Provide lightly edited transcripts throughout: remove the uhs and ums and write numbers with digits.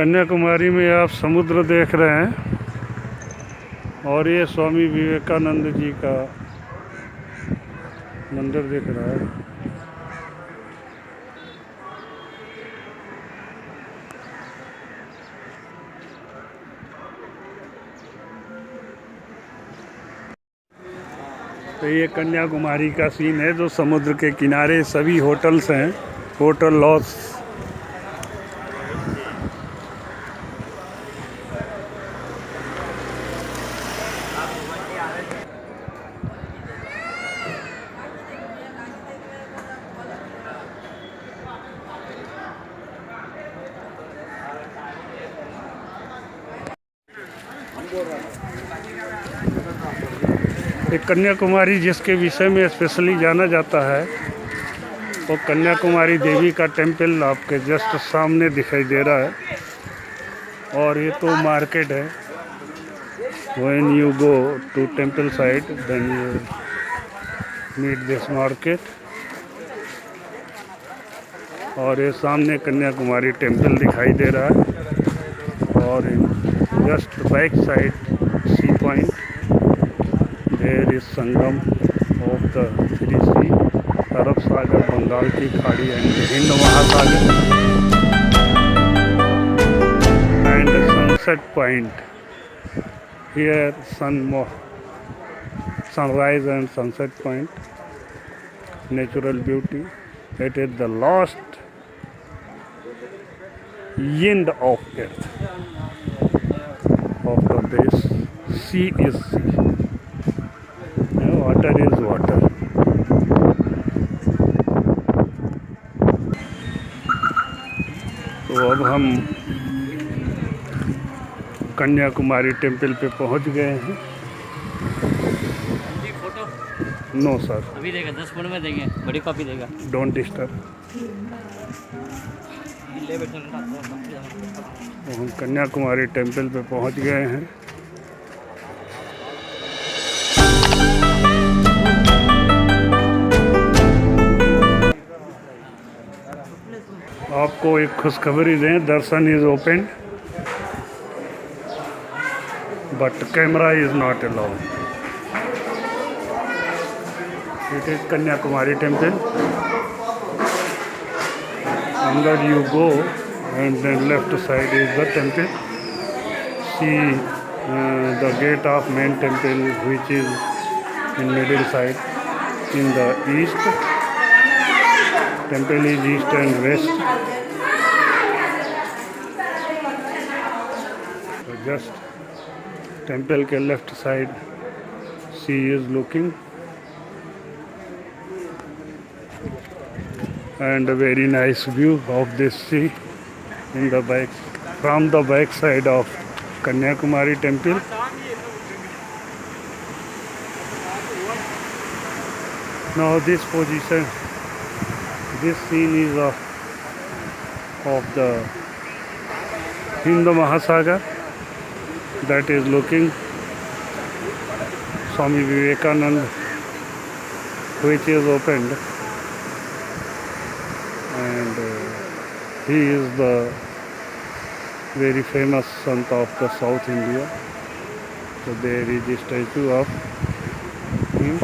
कन्याकुमारी में आप समुद्र देख रहे हैं और ये स्वामी विवेकानंद जी का मंदिर दिख रहा है। तो ये कन्याकुमारी का सीन है जो समुद्र के किनारे सभी होटल्स हैं, होटल लॉज। एक कन्याकुमारी जिसके विषय में स्पेशली जाना जाता है वो कन्याकुमारी देवी का टेम्पल आपके जस्ट सामने दिखाई दे रहा है। और ये तो मार्केट है। When you go to temple side then you meet this market. और ये सामने कन्याकुमारी टेम्पल दिखाई दे रहा है और just back side sea point there is sangam of the three sea, Arab Sagar, Bengal की खाड़ी and Hind Mahasagar and sunset point. Here sunrise and sunset point, natural beauty. It is the last end of earth. Of the base, sea is sea, water is water. तो अब हम Kanyakumari temple पे पहुंच गए हैं। No sir, अभी देगा 10 मिनट में देंगे, बड़ी कॉपी देगा। Don't disturb. तो हम कन्याकुमारी टेम्पल पे पहुंच गए हैं। आपको एक खुशखबरी दें, darshan is open but camera is not allowed. It is Kanyakumari temple. Under you go and then left side is the temple. See the gate of main temple which is in middle side. In the east, temple is east and west. So just temple के left side sea is looking. And a very nice view of this sea in the back, from the back side of Kanyakumari temple. Now this position, this scene is of the Hind Mahasagar that is looking Swami Vivekananda, which is opened. And he is the very famous sant of the South India. So there is a statue of him.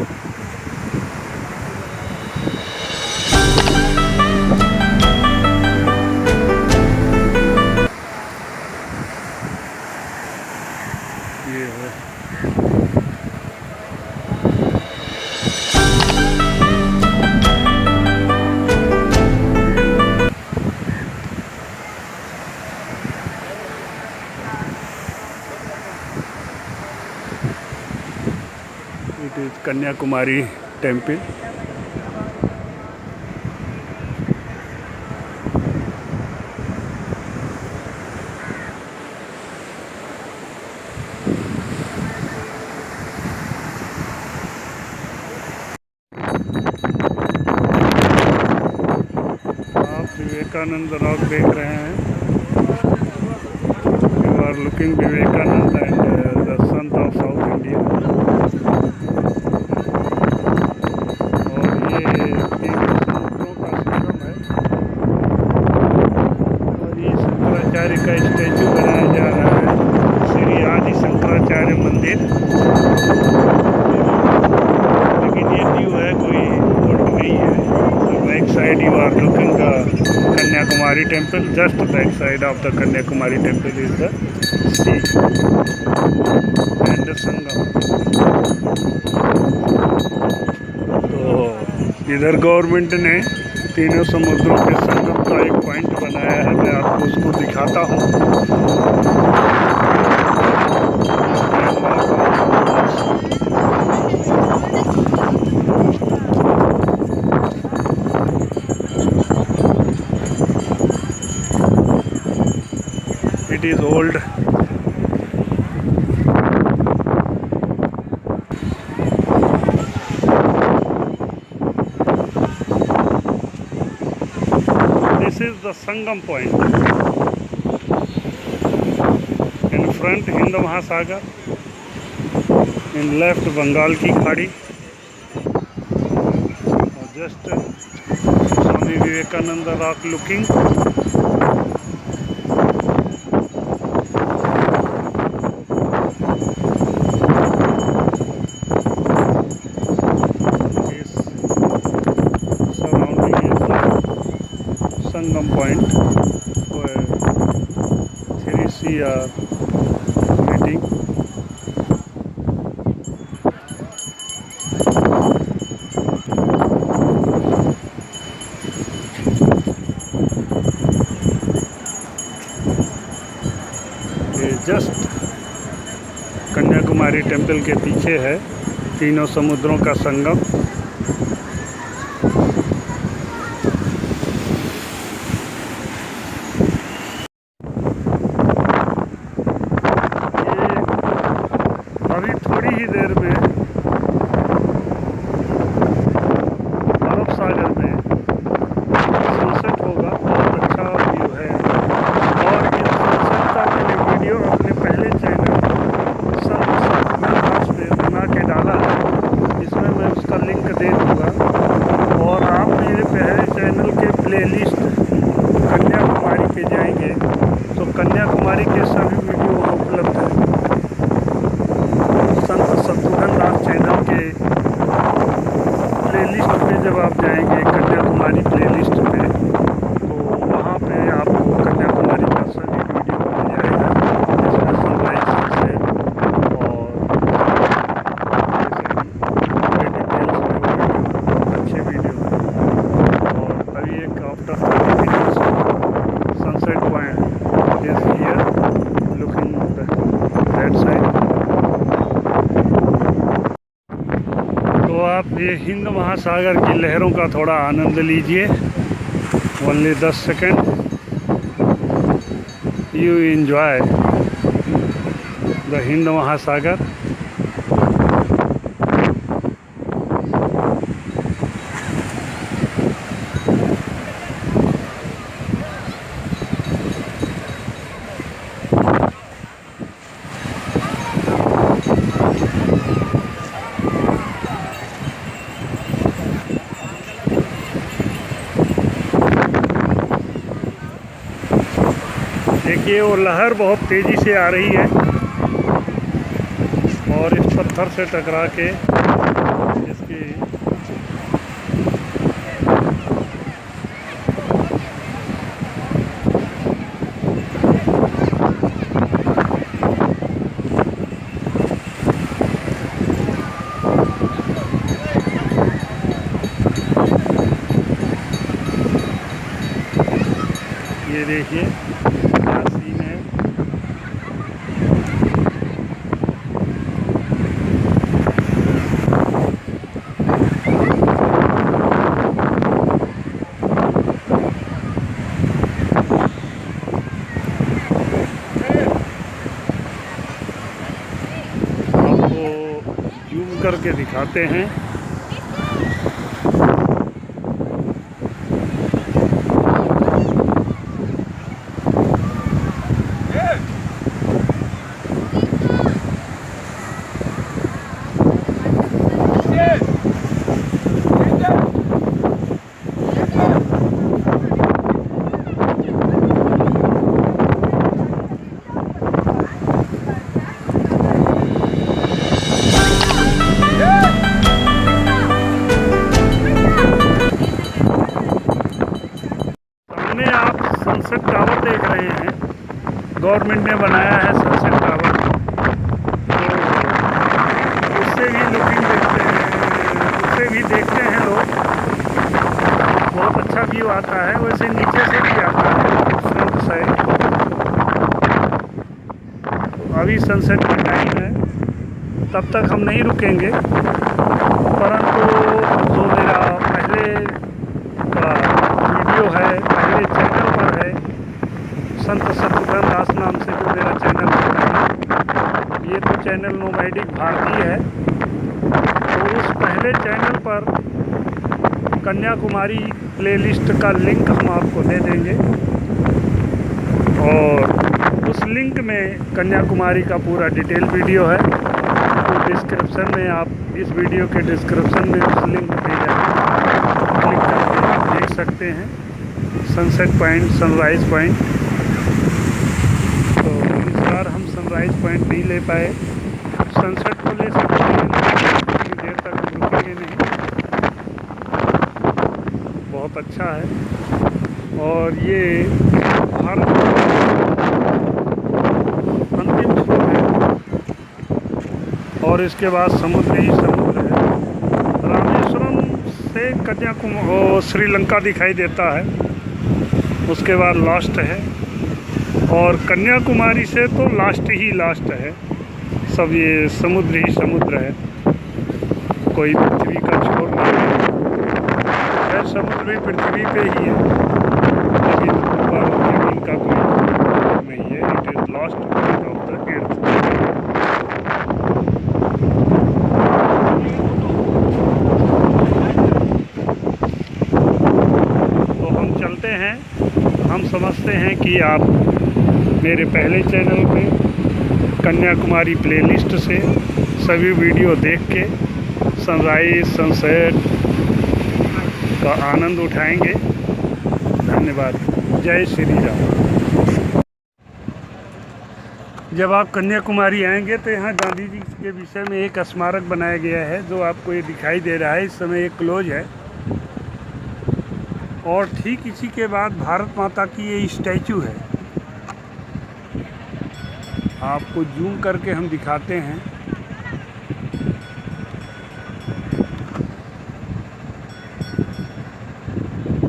ये है It is Kanyakumari temple. आप Vivekananda rock देख रहे हैं। You are looking Vivekananda and the sant of South India. का stage मंदिर, लेकिन ये न्यू है, कोई ओल्ड नहीं है। Back side you are looking the Kanyakumari temple, just back side of the Kanyakumari temple is the sea and sangam. तो इधर गवर्नमेंट ने तीनों समुद्रों के संगम का एक पॉइंट बनाया है, मैं आपको उसको दिखाता हूँ। It is old. This is the Sangam point. In front Hind Mahasagar, in left Bengal की खाड़ी, और just Swami Vivekananda rock looking. Sangam point where 3C are meeting. ये जस्ट कन्याकुमारी टेम्पल के पीछे है तीनों समुद्रों का संगम। अभी थोड़ी ही देर में अरब सागर में सनसेट होगा, बहुत अच्छा व्यू है। और इस सनसेट का मैंने वीडियो अपने पहले चैनल सनसेट पे बना के डाला है, इसमें मैं उसका लिंक दे दूँगा। और आप मेरे पहले चैनल के प्लेलिस्ट कन्याकुमारी पे जाएंगे तो कन्याकुमारी के सभी वीडियो उपलब्ध हैं। संत शत्रुघ्न दास चैनल के प्लेलिस्ट पे जब आप जाएंगे, कन्याकुमारी प्लेलिस्ट पे, तो वहाँ पे आपको कन्याकुमारी का सभी वीडियो मिल जाएगा, जिसमें सनराइज सनसेट और डिटेल्स में वीडियो, बहुत अच्छे वीडियो हैं। और अभी एक after 30 minutes sunset point is here looking that side. तो आप ये हिंद महासागर की लहरों का थोड़ा आनंद लीजिए। Only 10 second you enjoy the Hind महासागर। देखिए वो लहर बहुत तेज़ी से आ रही है और इस पत्थर से टकरा के इसकी ये देखिए क्या सीन है। आपको जूम करके दिखाते हैं। गवर्नमेंट ने बनाया है सनसेट टावर, तो उससे भी लुकिंग देखते हैं, उससे भी देखते हैं लोग, बहुत अच्छा व्यू आता है। वैसे नीचे से भी आता है फ्रंट साइड। अभी सनसेट का टाइम है, तब तक हम नहीं रुकेंगे, परंतु जो मेरा पहले का वीडियो है, पहले चैनल पर है, संत शत्रुघ्न दास नाम से जो मेरा चैनल है, ये तो चैनल नोमैडिक भारतीय है। तो उस पहले चैनल पर कन्याकुमारी प्लेलिस्ट का लिंक हम आपको दे देंगे, और उस लिंक में कन्याकुमारी का पूरा डिटेल वीडियो है। तो डिस्क्रिप्शन में आप, इस वीडियो के डिस्क्रिप्शन में उस लिंक पे क्लिक करके आप देख सकते हैं सनसेट पॉइंट, सनराइज़ पॉइंट। तो इस बार हम सनराइज़ पॉइंट नहीं ले पाए, सनसेट को ले सकते हैं, इतनी देर तक हम रुकेंगे नहीं। बहुत अच्छा है। और ये भारत अंतिम छोर है, और इसके बाद समुद्र ही समुद्र है। रामेश्वरम से कन्याकुमारी, श्रीलंका दिखाई देता है, उसके बाद लास्ट है, और कन्याकुमारी से तो लास्ट ही लास्ट है। सब ये समुद्र ही समुद्र है, कोई पृथ्वी का छोर नहीं है। खैर समुद्र भी पृथ्वी पे ही है, लेकिन ऊपर जमीन का कोई नहीं है। It is last point of the earth. तो हम चलते हैं। हम समझते हैं कि आप मेरे पहले चैनल पे कन्याकुमारी प्लेलिस्ट से सभी वीडियो देख के सनराइज सनसेट का आनंद उठाएंगे। धन्यवाद। जय श्री राम। जब आप कन्याकुमारी आएंगे तो यहाँ गांधी जी के विषय में एक स्मारक बनाया गया है, जो आपको ये दिखाई दे रहा है। इस समय ये क्लोज है, और ठीक इसी के बाद भारत माता की ये स्टैचू है। आपको जूम करके हम दिखाते हैं।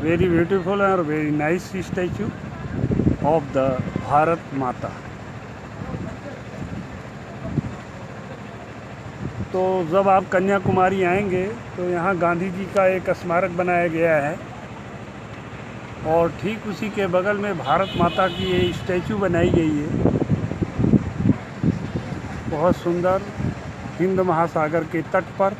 वेरी ब्यूटीफुल और very nice statue of the Bharat माता। तो जब आप कन्याकुमारी आएंगे तो यहाँ गांधी जी का एक स्मारक बनाया गया है, और ठीक उसी के बगल में भारत माता की ये स्टैचू बनाई गई है। बहुत सुंदर, हिंद महासागर के तट पर।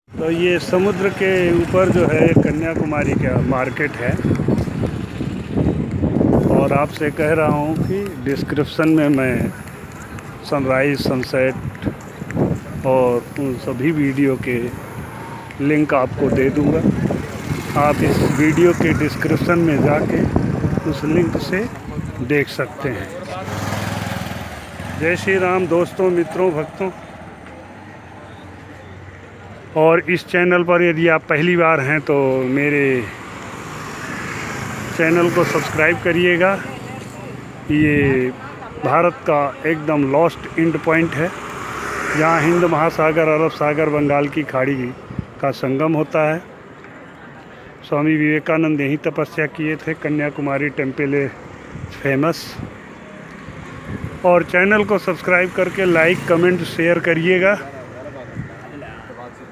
तो ये समुद्र के ऊपर जो है कन्याकुमारी का मार्केट है, और आपसे कह रहा हूँ कि डिस्क्रिप्शन में मैं सनराइज़ सनसेट और उन सभी वीडियो के लिंक आपको दे दूँगा। आप इस वीडियो के डिस्क्रिप्शन में जाके उस लिंक से देख सकते हैं। जय श्री राम दोस्तों, मित्रों, भक्तों। और इस चैनल पर यदि आप पहली बार हैं तो मेरे चैनल को सब्सक्राइब करिएगा। ये भारत का एकदम लॉस्ट एंड पॉइंट है, जहाँ हिंद महासागर, अरब सागर, बंगाल की खाड़ी का संगम होता है। स्वामी विवेकानंद यहीं तपस्या किए थे। कन्याकुमारी टेम्पल है फेमस। और चैनल को सब्सक्राइब करके लाइक, कमेंट, शेयर करिएगा,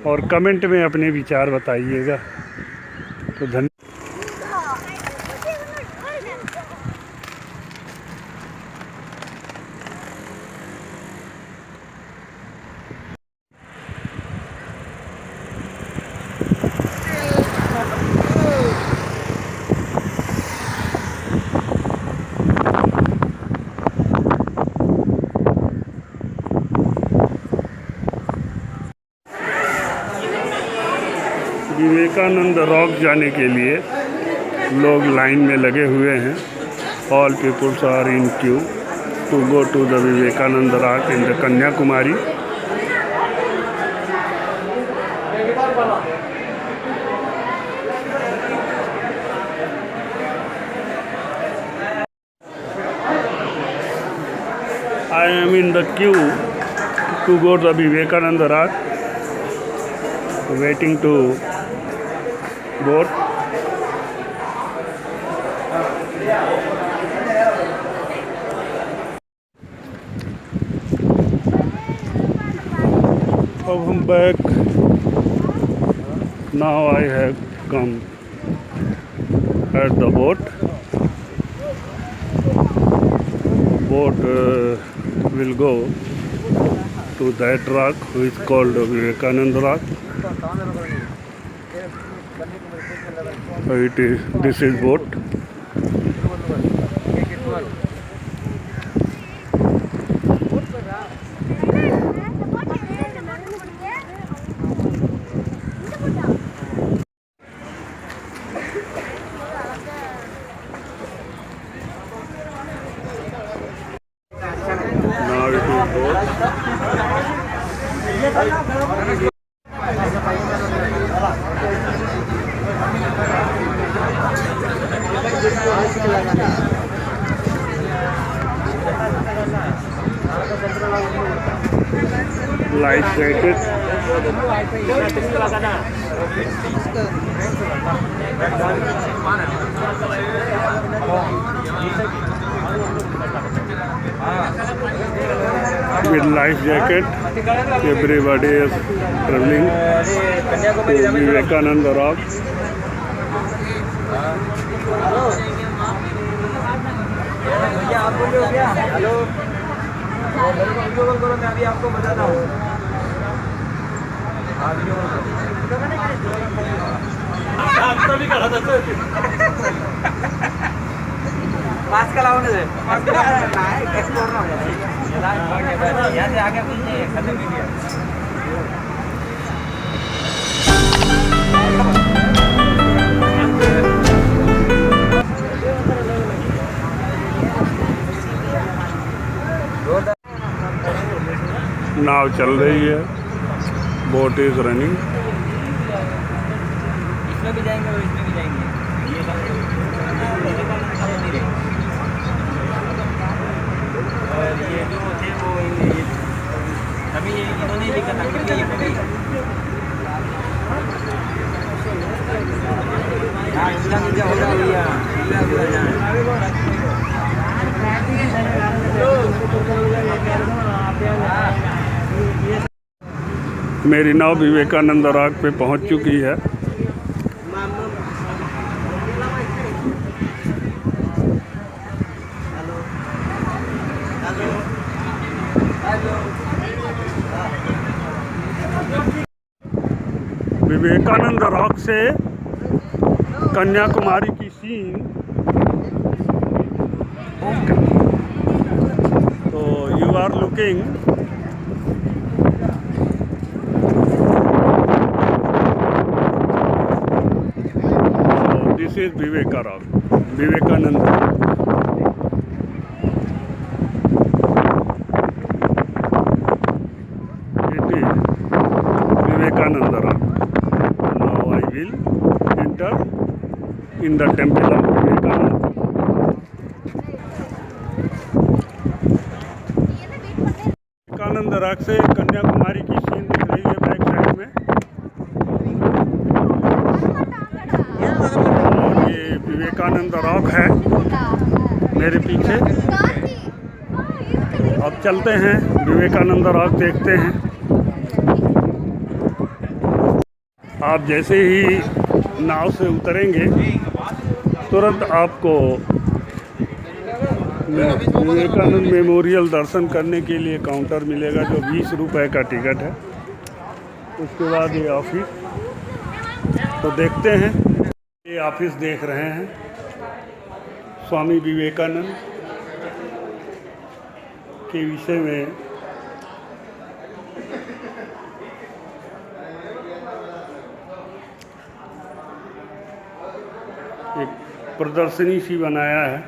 और कमेंट में अपने विचार बताइएगा। तो धन्यवाद। विवेकानंद रॉक जाने के लिए लोग लाइन में लगे हुए हैं। All peoples are in queue to go to the Vivekananda rock in the Kanyakumari. I am in the queue to go to the Vivekananda Rock, waiting to board. अब हम back. Now I have come at the boat. Boat will go to that rock which is called Vivekananda Rock. This is boat. Now it is boat. Life jacket. With life jacket, everybody is traveling to Vivekananda Rock. भैया आप बोल रहे हो क्या? Hello video call करो, मैं अभी आपको बताता हूँ। हाँ वीडियो कॉल मास्क लाओ ना से मास्क नहीं एक्सप्लोर ना हो यहाँ से आगे पूछिए खत्म वीडियो। नाव चल रही है, बोट इज रनिंग। इसमें भी जाएंगे और इसमें भी जाएंगे। ये जो थे वो अभी इन्होंने लिखा था कि ये कभी हाँ इसका नीचे होगा भैया मेरी नाव विवेकानंद रॉक पे पहुंच चुकी है। विवेकानंद रॉक से कन्याकुमारी की सीन। तो you are looking this is Viveka rock, Vivekananda it is Vivekananda rock. Now I will enter in the temple of Vivekananda. Vivekananda rock से कन्याकुमारी की सीन दिख रही है बैक साइड में। और ये विवेकानंद रॉक है मेरे पीछे। अब चलते हैं विवेकानंद रॉक देखते हैं। आप जैसे ही नाव से उतरेंगे तुरंत आपको विवेकानंद मेमोरियल दर्शन करने के लिए काउंटर मिलेगा जो 20 रुपए का टिकट है। उसके बाद ये ऑफिस, तो देखते हैं। ये ऑफिस देख रहे हैं स्वामी विवेकानंद के विषय में। एक प्रदर्शनी सी बनाया है।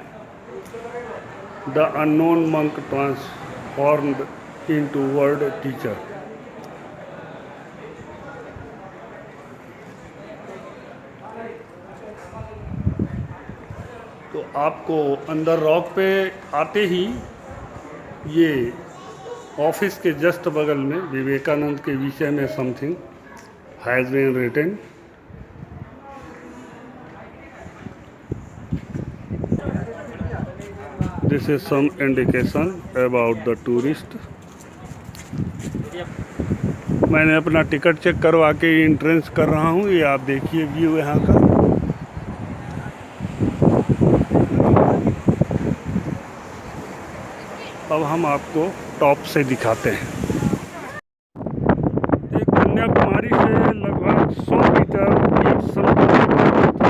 The unknown monk transformed into world teacher. तो आपको अंदर रॉक पे आते ही ये ऑफिस के जस्ट बगल में विवेकानंद के विषय में something has been written. This is some indication about the tourist. मैंने अपना टिकट चेक करवा के एंट्रेंस कर रहा हूँ। ये आप देखिए व्यू यहाँ का। अब हम आपको टॉप से दिखाते हैं। एक कन्याकुमारी से लगभग 100 मीटर की समुद्र था,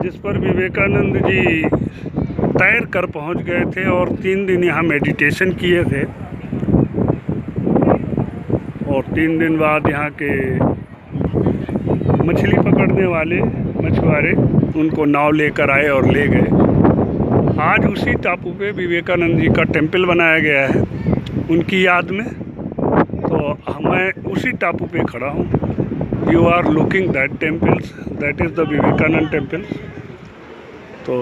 जिस पर विवेकानंद जी तैर कर पहुंच गए थे और 3 दिन यहाँ मेडिटेशन किए थे। और 3 दिन बाद यहाँ के मछली पकड़ने वाले मछुआरे उनको नाव लेकर आए और ले गए। आज उसी टापू पे विवेकानंद जी का टेम्पल बनाया गया है उनकी याद में। तो मैं उसी टापू पे खड़ा हूँ। You are looking that temples, that is the Vivekananda temple. तो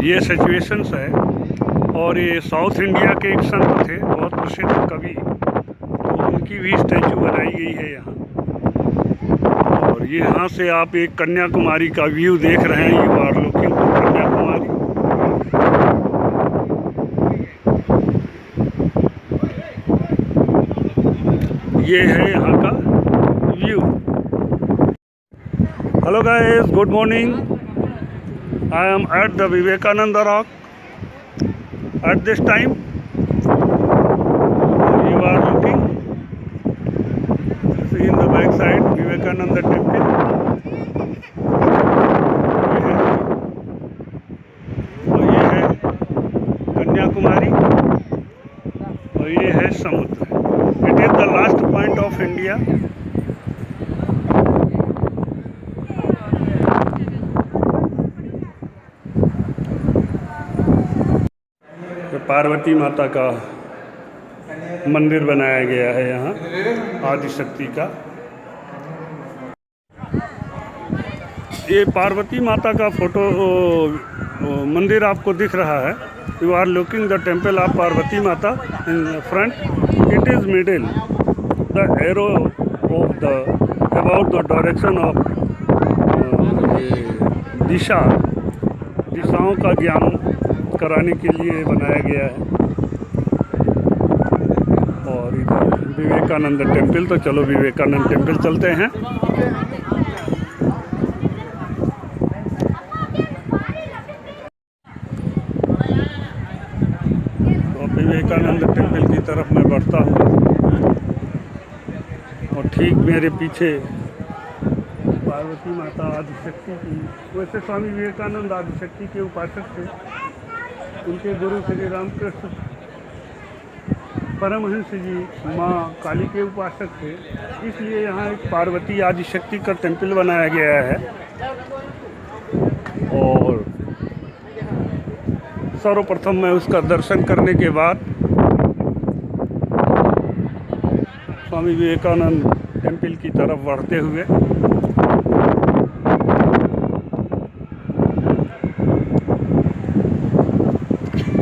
ये सिचुएशंस है। और ये साउथ इंडिया के एक संत थे, बहुत प्रसिद्ध कवि, तो उनकी भी स्टैचू बनाई गई है यहाँ। और ये यहाँ से आप एक कन्याकुमारी का व्यू देख रहे हैं। You are looking to Kanyakumari. ये है यहाँ का view. Hello guys, good morning. I am at the Vivekananda rock at this time. You are looking in the back side Vivekananda temple. और ये है कन्याकुमारी और ये है समुद्र। It is the last point of India. Parvati माता का मंदिर बनाया गया है यहाँ, आदिशक्ति का। ये पार्वती माता का फोटो मंदिर आपको दिख रहा है। You are looking the temple of Parvati Mata in front. It is middle the arrow of the about the direction of दिशाओं का ज्ञान कराने के लिए बनाया गया है। और इधर विवेकानंद टेम्पल। तो चलो विवेकानंद टेम्पल चलते हैं। तो विवेकानंद टेम्पल की तरफ मैं बढ़ता हूँ और ठीक मेरे पीछे पार्वती माता आदिशक्ति की। वैसे स्वामी विवेकानंद आदिशक्ति के उपासक थे। उनके गुरु श्री रामकृष्ण परमहंस जी माँ काली के उपासक थे, इसलिए यहाँ एक पार्वती आदिशक्ति का टेम्पल बनाया गया है। और सर्वप्रथम मैं उसका दर्शन करने के बाद स्वामी विवेकानंद टेम्पल की तरफ बढ़ते हुए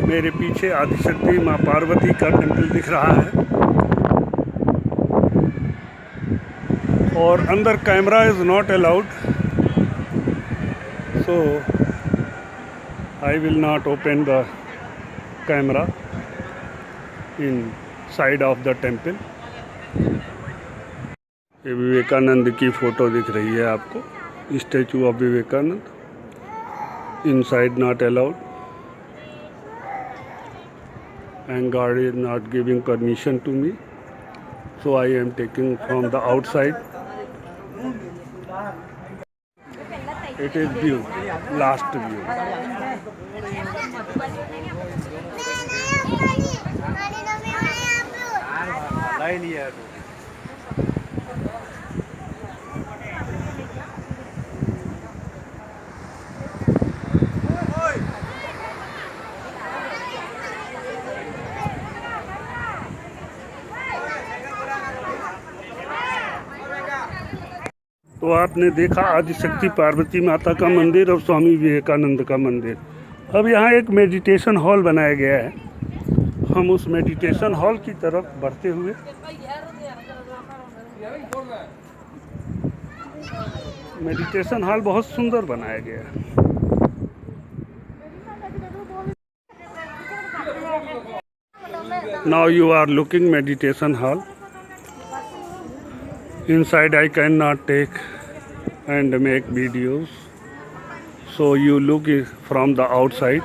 मेरे पीछे आदिशक्ति माँ पार्वती का टेम्पल दिख रहा है। और अंदर camera is not allowed, so I will not open the camera in side of the temple. ये विवेकानंद की फ़ोटो दिख रही है आपको, statue of Vivekananda. Inside not allowed and God is not giving permission to me, so I am taking from the outside. It is view, last view. तो आपने देखा आदिशक्ति पार्वती माता का मंदिर और स्वामी विवेकानंद का मंदिर। अब यहाँ एक मेडिटेशन हॉल बनाया गया है। हम उस मेडिटेशन हॉल की तरफ बढ़ते हुए मेडिटेशन हॉल बहुत सुंदर बनाया गया है। Now you are looking meditation hall. Inside I cannot take and make videos, so you look it from the outside.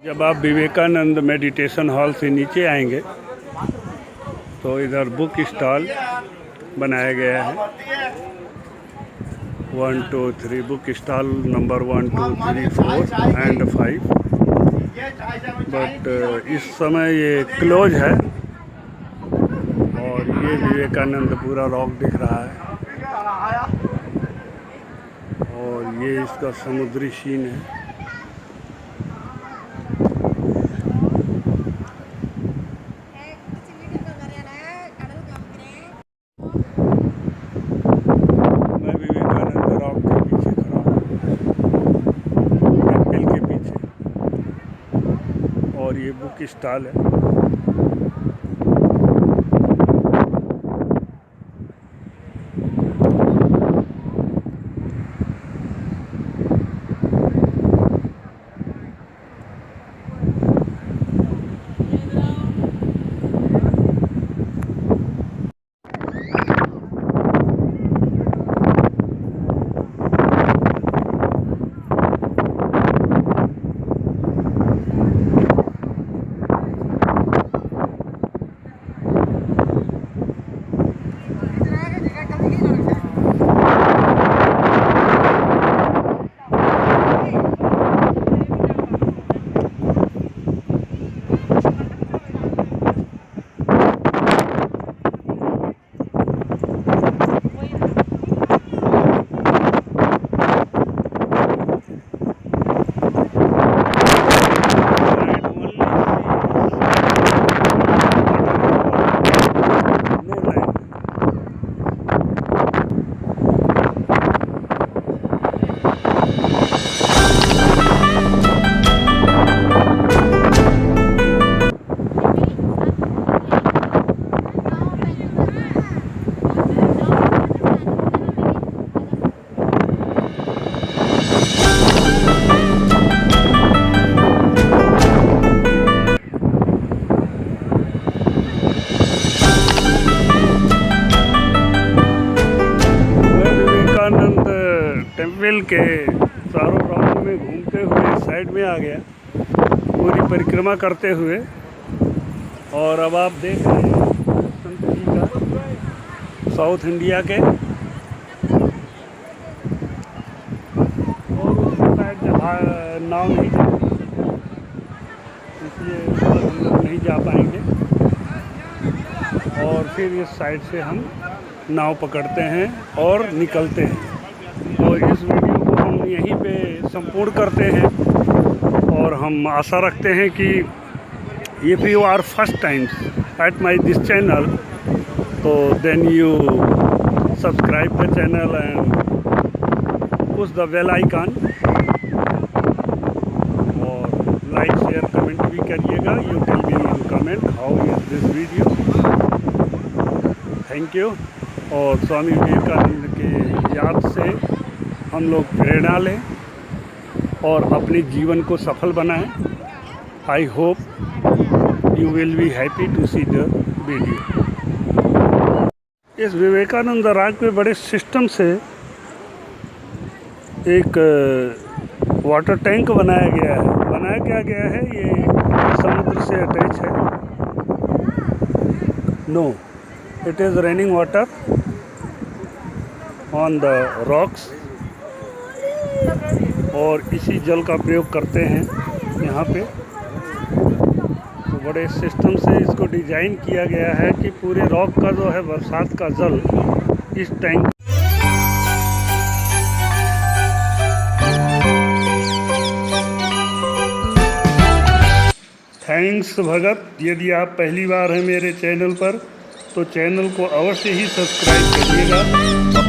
जब आप विवेकानंद मेडिटेशन हॉल से नीचे आएंगे तो इधर बुक स्टॉल बनाया गया है। 1 2 3 book stall number 1 2 3 4 and 5, but इस समय ये क्लोज है। और ये विवेकानंद पूरा रॉक दिख रहा है और ये इसका समुद्री सीन है। और ये बुक स्टॉल है। टेम्पल के चारों राउंड में घूमते हुए साइड में आ गया पूरी परिक्रमा करते हुए। और अब आप देख रहे हैं संत जी का साउथ इंडिया के, और उसके साइड नाव नहीं जा, इसलिए हम लोग नहीं जा पाएंगे। और फिर इस साइड से हम नाव पकड़ते हैं और निकलते हैं। तो इस वीडियो को हम यहीं पे संपूर्ण करते हैं और हम आशा रखते हैं कि if you are first time at my this channel, तो then you subscribe the channel and push the bell icon, और लाइक शेयर कमेंट भी करिएगा। You tell me in comment how is this video. Thank you. और स्वामी विवेकानंद के याद से हम लोग प्रेरणा लें और अपने जीवन को सफल बनाएं। I hope You will be happy to see the video. इस विवेकानंद राग पे बड़े सिस्टम से एक वाटर टैंक बनाया गया है। बनाया क्या गया है, ये समुद्र से अटैच है। No, it is raining water on the rocks, और इसी जल का प्रयोग करते हैं यहाँ पे। तो बड़े सिस्टम से इसको डिज़ाइन किया गया है कि पूरे रॉक का जो है बरसात का जल इस टैंक। थैंक्स भगत। यदि आप पहली बार हैं मेरे चैनल पर तो चैनल को अवश्य ही सब्सक्राइब करिएगा।